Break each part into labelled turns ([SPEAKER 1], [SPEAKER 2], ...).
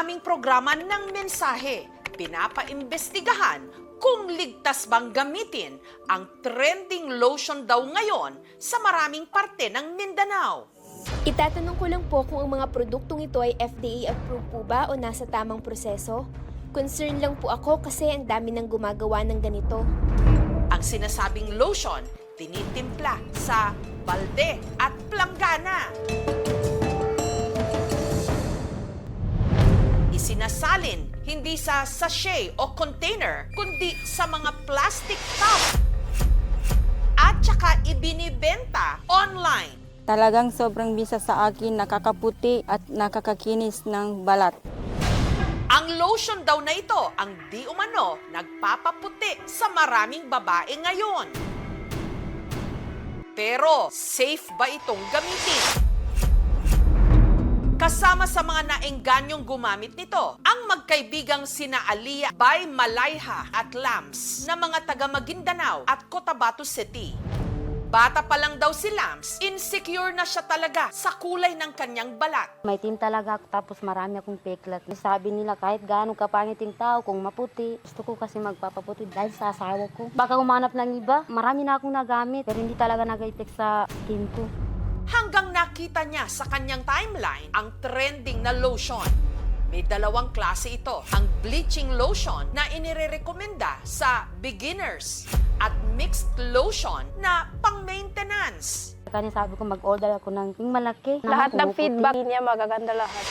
[SPEAKER 1] aming programa ng mensahe. Pinapaimbestigahan kung ligtas bang gamitin ang trending lotion daw ngayon sa maraming parte ng Mindanao.
[SPEAKER 2] Itatanong ko lang po kung ang mga produktong ito ay FDA approved po ba o nasa tamang proseso? Concern lang po ako kasi ang dami nang gumagawa ng ganito.
[SPEAKER 1] Ang sinasabing lotion, tinitimpla sa balde at planggana. Isinasalin hindi sa sachet o container, kundi sa mga plastic tub. At saka ibinibenta online.
[SPEAKER 3] Talagang sobrang bisa sa akin, nakakaputi at nakakakinis ng balat.
[SPEAKER 1] Ang lotion daw na ito ang di umano nagpapaputi sa maraming babae ngayon. Pero safe ba itong gamitin? Kasama sa mga naengganyong gumamit nito, ang magkaibigang sina Alia, Bay Malayha at Lams na mga taga Maguindanao at Cotabato City. Bata pa lang daw si Lams, insecure na siya talaga sa kulay ng kanyang balat.
[SPEAKER 4] May tin talaga ako tapos marami akong peklat. Sabi nila kahit gaano kapangit yung tao kung maputi. Gusto ko kasi magpapaputi dahil sa asawa ko. Baka umanap ng iba, marami na akong nagamit pero hindi talaga nag-effect sa skin ko.
[SPEAKER 1] Hanggang nakita niya sa kanyang timeline ang trending na lotion. May dalawang klase ito, ang bleaching lotion na inirekomenda sa beginners at mixed lotion na pang-maintenance.
[SPEAKER 4] Kaya sabi ko mag-order ako ng yung malaki.
[SPEAKER 5] Lahat ng feedback niya magaganda lahat.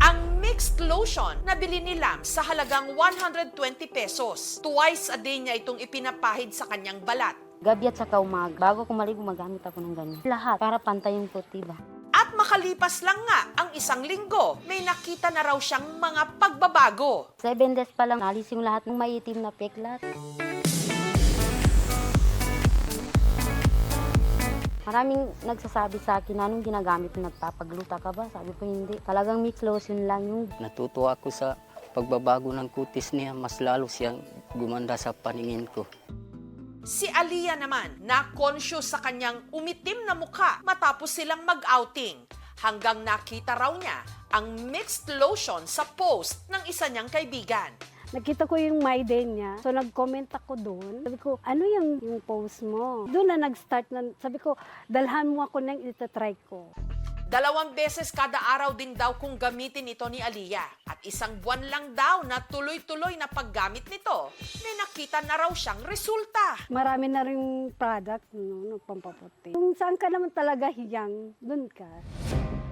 [SPEAKER 1] Ang mixed lotion na bili ni Lam sa halagang 120 pesos. Twice a day niya itong ipinapahid sa kanyang balat.
[SPEAKER 4] Gabi at saka umaga. Bago ko maligo, magamit ako ng ganyan. Lahat, para pantay yung puti ba?
[SPEAKER 1] At makalipas lang nga ang isang linggo, may nakita na raw siyang mga pagbabago.
[SPEAKER 4] 7 days pa lang, alis yung lahat ng maitim na peklat. Maraming nagsasabi sa akin, anong ginagamit mo, nagpapagluta ka ba? Sabi ko hindi. Talagang mix lotion lang yung...
[SPEAKER 6] Natutuwa ako sa pagbabago ng kutis niya. Mas lalo siyang gumanda sa paningin ko.
[SPEAKER 1] Si Alia naman, na-conscious sa kanyang umitim na mukha matapos silang mag-outing. Hanggang nakita raw niya ang mixed lotion sa post ng isa niyang kaibigan.
[SPEAKER 5] Nakita ko yung My Day niya. So nag-comment ako doon. Sabi ko, ano yung post mo? Doon na nag-start na, sabi ko, dalhan mo ako nang itatry ko.
[SPEAKER 1] 2 beses kada araw din daw kung gamitin ito ni Alia. At 1 buwan lang daw na tuloy-tuloy na paggamit nito, may nakita na raw siyang resulta.
[SPEAKER 5] Marami na rin product, no, pampaputi. Kung saan ka naman talaga hiyang, doon ka.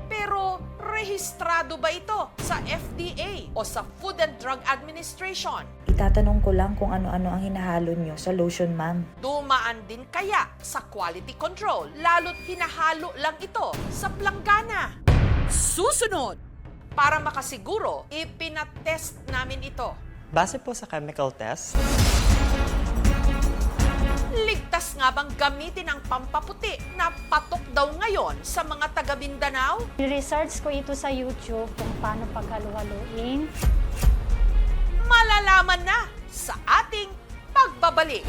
[SPEAKER 1] Pero rehistrado ba ito sa FDA o sa Food and Drug Administration?
[SPEAKER 7] Itatanong ko lang kung ano-ano ang hinahalo nyo sa lotion, ma'am.
[SPEAKER 1] Dumaan din kaya sa quality control, lalo't hinahalo lang ito sa planggana. Susunod! Para makasiguro, ipinatest namin ito.
[SPEAKER 8] Base po sa chemical test,
[SPEAKER 1] Ligtas nga bang gamitin ang pampaputi na patok daw ngayon sa mga taga Mindanao?
[SPEAKER 9] Research ko ito sa YouTube kung paano paghalo-haloin.
[SPEAKER 1] Malalaman na sa ating pagbabalik.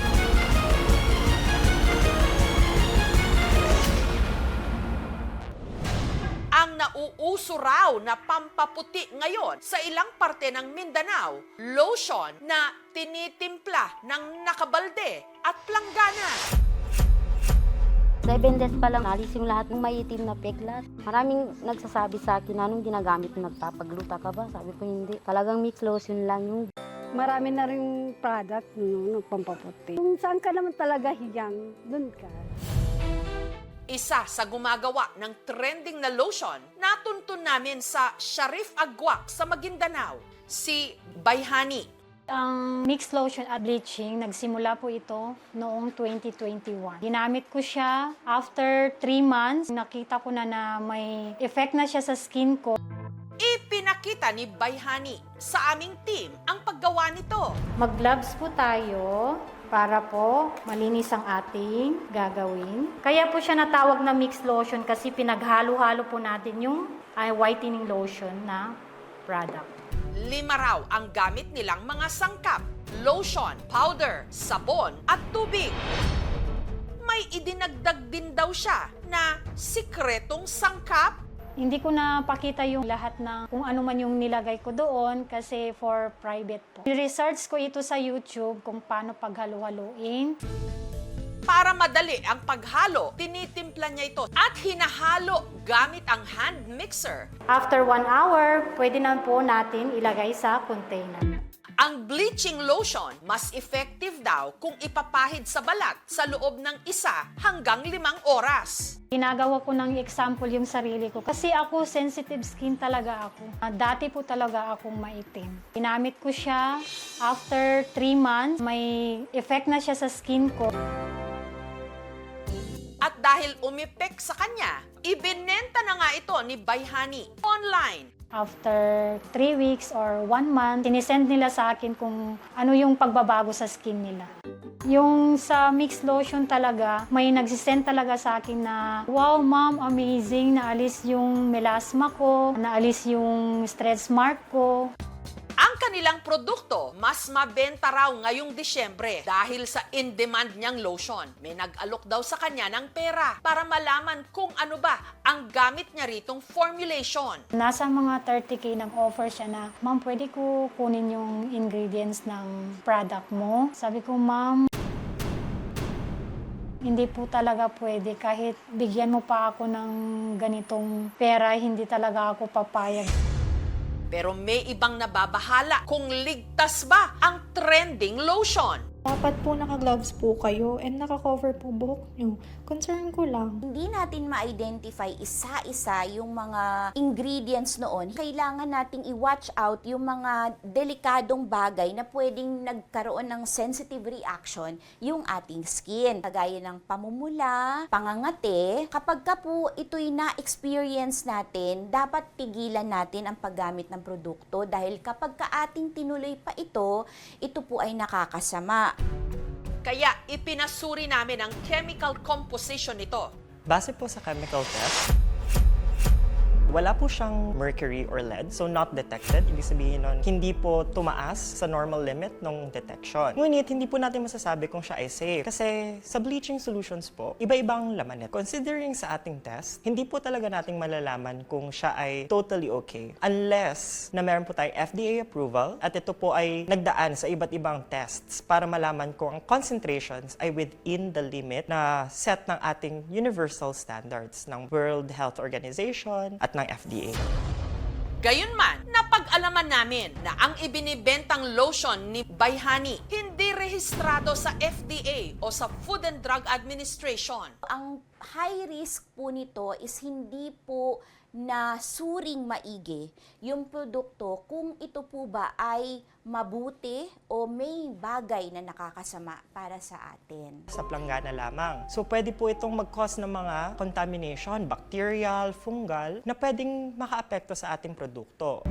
[SPEAKER 1] Ang nauuso raw na pampaputi ngayon sa ilang parte ng Mindanao, lotion na tinitimpla ng nakabalde at planggana.
[SPEAKER 4] 7 days pa lang, alis yung lahat ng maitim na peklat. Maraming nagsasabi sa akin, anong ginagamit mo, nagpapagluta ka ba? Sabi ko hindi. Talagang mix lotion lang yung...
[SPEAKER 5] Marami na rin product, no, pampaputi. Kung saan ka naman talaga hiyang, doon ka.
[SPEAKER 1] Isa sa gumagawa ng trending na lotion, natuntun namin sa Sharif Agwak sa Maguindanao, si Bayhani.
[SPEAKER 9] Ang mixed lotion at bleaching, nagsimula po ito noong 2021. Ginamit ko siya after 3 months. Nakita ko na may effect na siya sa skin ko.
[SPEAKER 1] Ipinakita ni Bayhani sa aming team ang paggawa nito.
[SPEAKER 9] Mag-gloves po tayo para po malinis ang ating gagawin. Kaya po siya natawag na mixed lotion kasi pinaghalo-halo po natin yung whitening lotion na product.
[SPEAKER 1] 5 raw ang gamit nilang mga sangkap, lotion, powder, sabon at tubig. May idinagdag din daw siya na sikretong sangkap.
[SPEAKER 9] Hindi ko na pakita yung lahat ng kung ano man yung nilagay ko doon kasi for private po. I-research ko ito sa YouTube kung paano paghalo-haluin.
[SPEAKER 1] Para madali ang paghalo, tinitimpla niya ito at hinahalo gamit ang hand mixer.
[SPEAKER 9] After 1 hour, pwede na po natin ilagay sa container.
[SPEAKER 1] Ang bleaching lotion, mas effective daw kung ipapahid sa balat sa loob ng 1 hanggang 5 oras.
[SPEAKER 9] Ginagawa ko ng example yung sarili ko kasi ako sensitive skin talaga ako. Dati po talaga akong maitim. Ginamit ko siya, after 3 months, may effect na siya sa skin ko.
[SPEAKER 1] At dahil umipek sa kanya, ibinenta na nga ito ni Bayhani online.
[SPEAKER 9] After 3 weeks or 1 month, sinisend nila sa akin kung ano yung pagbabago sa skin nila. Yung sa mixed lotion talaga, may nagsisend talaga sa akin na, wow ma'am, amazing, naalis yung melasma ko, naalis yung stretch mark ko.
[SPEAKER 1] Ang kanilang produkto mas mabenta raw ngayong Disyembre dahil sa in-demand niyang lotion. May nag-alok daw sa kanya ng pera para malaman kung ano ba ang gamit niya ritong formulation.
[SPEAKER 9] Nasa mga 30K ng offer siya na, ma'am, pwede ko kunin yung ingredients ng product mo? Sabi ko, ma'am, hindi po talaga pwede. Kahit bigyan mo pa ako ng ganitong pera, hindi talaga ako papayag.
[SPEAKER 1] Pero may ibang nababahala kung ligtas ba ang trending lotion.
[SPEAKER 10] Dapat po naka-gloves po kayo and naka-cover po buhok nyo. Concern ko lang.
[SPEAKER 11] Hindi natin ma-identify isa-isa yung mga ingredients noon. Kailangan nating i-watch out yung mga delikadong bagay na pwedeng nagkaroon ng sensitive reaction yung ating skin. Kagaya ng pamumula, pangangate. Kapag ka po ito'y na-experience natin, dapat pigilan natin ang paggamit ng produkto dahil kapag ka ating tinuloy pa ito po ay nakakasama.
[SPEAKER 1] Kaya ipinasuri namin ang chemical composition nito.
[SPEAKER 8] Base po sa chemical test, wala po siyang mercury or lead, so not detected. Ibig sabihin nun, hindi po tumaas sa normal limit ng detection. Ngunit, hindi po natin masasabi kung siya ay safe. Kasi sa bleaching solutions po, iba-ibang laman nito. Considering sa ating test, hindi po talaga nating malalaman kung siya ay totally okay. Unless na meron po tayong FDA approval at ito po ay nagdaan sa iba't ibang tests para malaman kung ang concentrations ay within the limit na set ng ating universal standards ng World Health Organization at ng FDA.
[SPEAKER 1] Gayunman, napag-alaman namin na ang ibinibentang lotion ni Bayhani hindi rehistrado sa FDA o sa Food and Drug Administration.
[SPEAKER 11] Ang high risk po nito is hindi po na suring maigi yung produkto kung ito po ba ay mabuti o may bagay na nakakasama para sa atin.
[SPEAKER 8] Sa planggana lamang. So pwede po itong mag-cause ng mga contamination, bacterial, fungal, na pwedeng makaapekto sa ating produkto.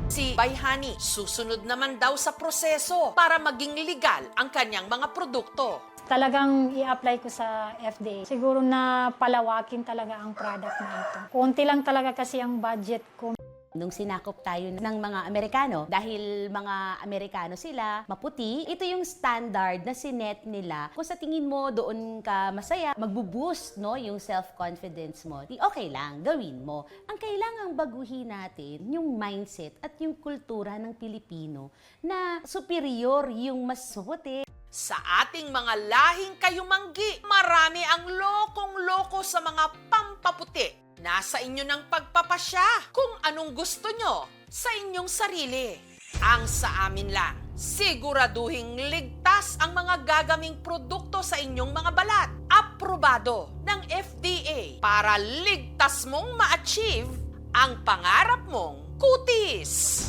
[SPEAKER 1] Si Bayhani, susunod naman daw sa proseso para maging legal ang kanyang mga produkto.
[SPEAKER 9] Talagang i-apply ko sa FDA. Siguro na palawakin talaga ang product na ito. Konti lang talaga kasi ang budget ko.
[SPEAKER 12] Nung sinakop tayo ng mga Amerikano, dahil mga Amerikano sila, maputi, ito yung standard na sinet nila. Kung sa tingin mo doon ka masaya, magbo-boost no, yung self-confidence mo, di okay lang, gawin mo. Ang kailangang baguhin natin, yung mindset at yung kultura ng Pilipino na superior yung mas maputi.
[SPEAKER 1] Sa ating mga lahing kayumanggi, marami ang lokong-loko sa mga pampaputi. Nasa inyo ng pagpapasya kung anong gusto nyo sa inyong sarili. Ang sa amin lang, siguraduhing ligtas ang mga gagaming produkto sa inyong mga balat. Aprobado ng FDA para ligtas mong ma-achieve ang pangarap mong kutis.